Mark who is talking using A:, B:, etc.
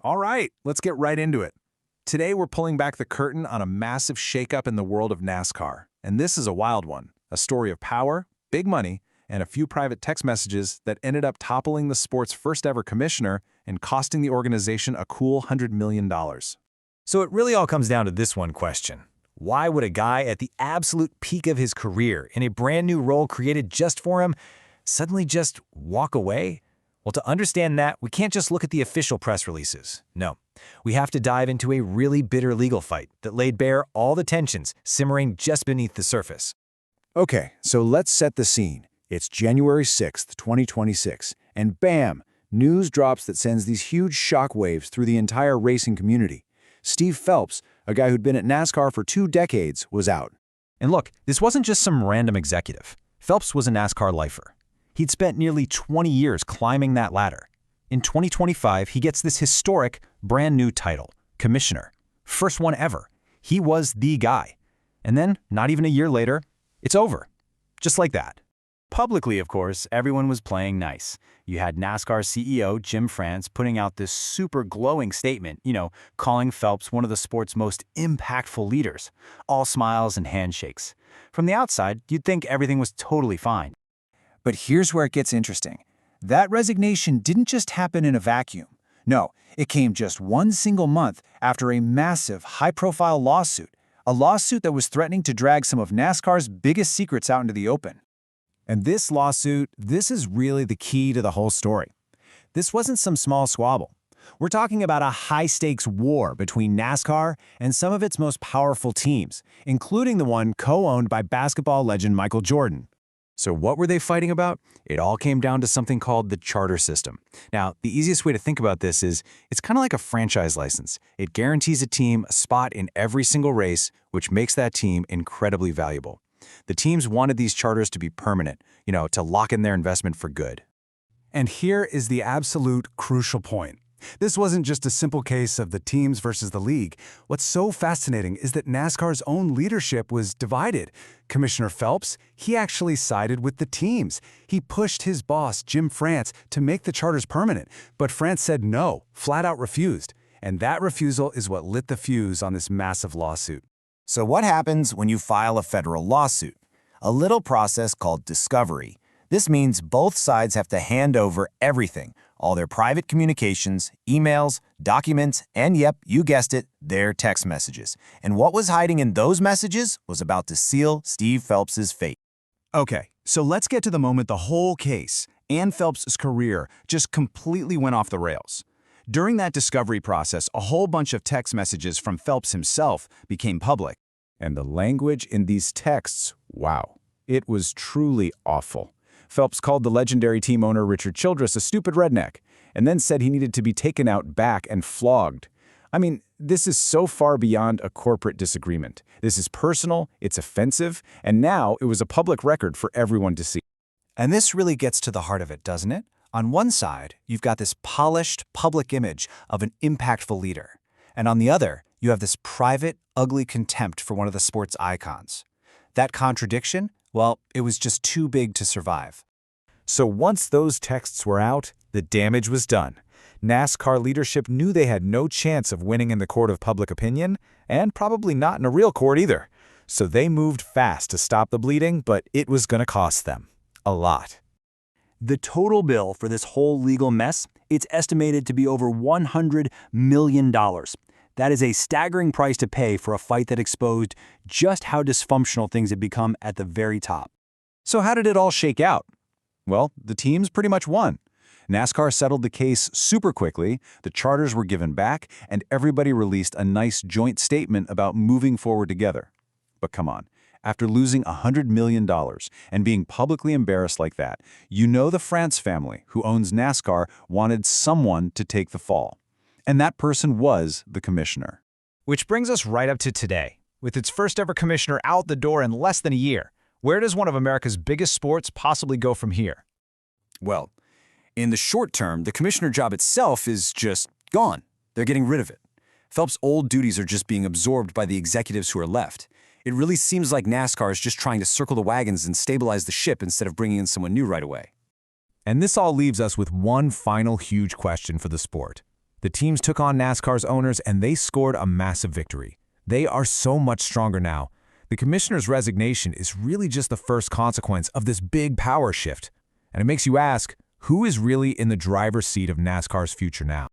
A: All right, let's get right into it. Today we're pulling back the curtain on a massive shakeup in the world of NASCAR. And this is a wild one, a story of power, big money, and a few private text messages that ended up toppling the sport's first ever commissioner and costing the organization a cool $100 million.
B: So it really all comes down to this one question. Why would a guy at the absolute peak of his career, in a brand new role created just for him, suddenly just walk away? Well, to understand that, we can't just look at the official press releases. No, we have to dive into a really bitter legal fight that laid bare all the tensions simmering just beneath the surface.
C: Okay, so let's set the scene. It's January 6th, 2026, and bam, news drops that sends these huge shockwaves through the entire racing community. Steve Phelps, a guy who'd been at NASCAR for 2 decades, was out.
B: And look, this wasn't just some random executive. Phelps was a NASCAR lifer. He'd spent nearly 20 years climbing that ladder. In 2025, he gets this historic, brand new title, Commissioner. First one ever. He was the guy. And then, not even a year later, it's over. Just like that. Publicly, of course, everyone was playing nice. You had NASCAR CEO Jim France putting out this super glowing statement, calling Phelps one of the sport's most impactful leaders. All smiles and handshakes. From the outside, you'd think everything was totally fine.
C: But here's where it gets interesting. That resignation didn't just happen in a vacuum. No, it came just one single month after a massive, high-profile lawsuit. A lawsuit that was threatening to drag some of NASCAR's biggest secrets out into the open.
B: And this lawsuit, this is really the key to the whole story. This wasn't some small squabble. We're talking about a high-stakes war between NASCAR and some of its most powerful teams, including the one co-owned by basketball legend Michael Jordan. So what were they fighting about? It all came down to something called the charter system. Now, the easiest way to think about this is it's kind of like a franchise license. It guarantees a team a spot in every single race, which makes that team incredibly valuable. The teams wanted these charters to be permanent, to lock in their investment for good.
A: And here is the absolute crucial point. This wasn't just a simple case of the teams versus the league. What's so fascinating is that NASCAR's own leadership was divided. Commissioner Phelps, he actually sided with the teams. He pushed his boss, Jim France, to make the charters permanent, but France said no, flat out refused. And that refusal is what lit the fuse on this massive lawsuit.
D: So what happens when you file a federal lawsuit? A little process called discovery. This means both sides have to hand over everything, all their private communications, emails, documents, and yep, you guessed it, their text messages. And what was hiding in those messages was about to seal Steve Phelps's fate.
C: Okay, so let's get to the moment the whole case and Phelps' career just completely went off the rails. During that discovery process, a whole bunch of text messages from Phelps himself became public. And the language in these texts, wow, it was truly awful. Phelps called the legendary team owner Richard Childress a stupid redneck, and then said he needed to be taken out back and flogged. I mean, this is so far beyond a corporate disagreement. This is personal, it's offensive, and now it was a public record for everyone to see.
B: And this really gets to the heart of it, doesn't it? On one side, you've got this polished public image of an impactful leader. And on the other, you have this private, ugly contempt for one of the sport's icons. That contradiction, well, it was just too big to survive. So once those texts were out, the damage was done. NASCAR leadership knew they had no chance of winning in the court of public opinion, and probably not in a real court either. So they moved fast to stop the bleeding, but it was going to cost them. A lot. The total bill for this whole legal mess, it's estimated to be over $100 million. That is a staggering price to pay for a fight that exposed just how dysfunctional things had become at the very top.
C: So how did it all shake out? Well, the teams pretty much won. NASCAR settled the case super quickly, the charters were given back, and everybody released a nice joint statement about moving forward together. But come on, after losing $100 million and being publicly embarrassed like that, the France family, who owns NASCAR, wanted someone to take the fall. And that person was the commissioner.
B: Which brings us right up to today. With its first ever commissioner out the door in less than a year, where does one of America's biggest sports possibly go from here?
D: Well, in the short term, the commissioner job itself is just gone. They're getting rid of it. Phelps' old duties are just being absorbed by the executives who are left. It really seems like NASCAR is just trying to circle the wagons and stabilize the ship instead of bringing in someone new right away.
B: And this all leaves us with one final huge question for the sport.
E: The teams took on NASCAR's owners and they scored a massive victory. They are so much stronger now. The commissioner's resignation is really just the first consequence of this big power shift. And it makes you ask, who is really in the driver's seat of NASCAR's future now?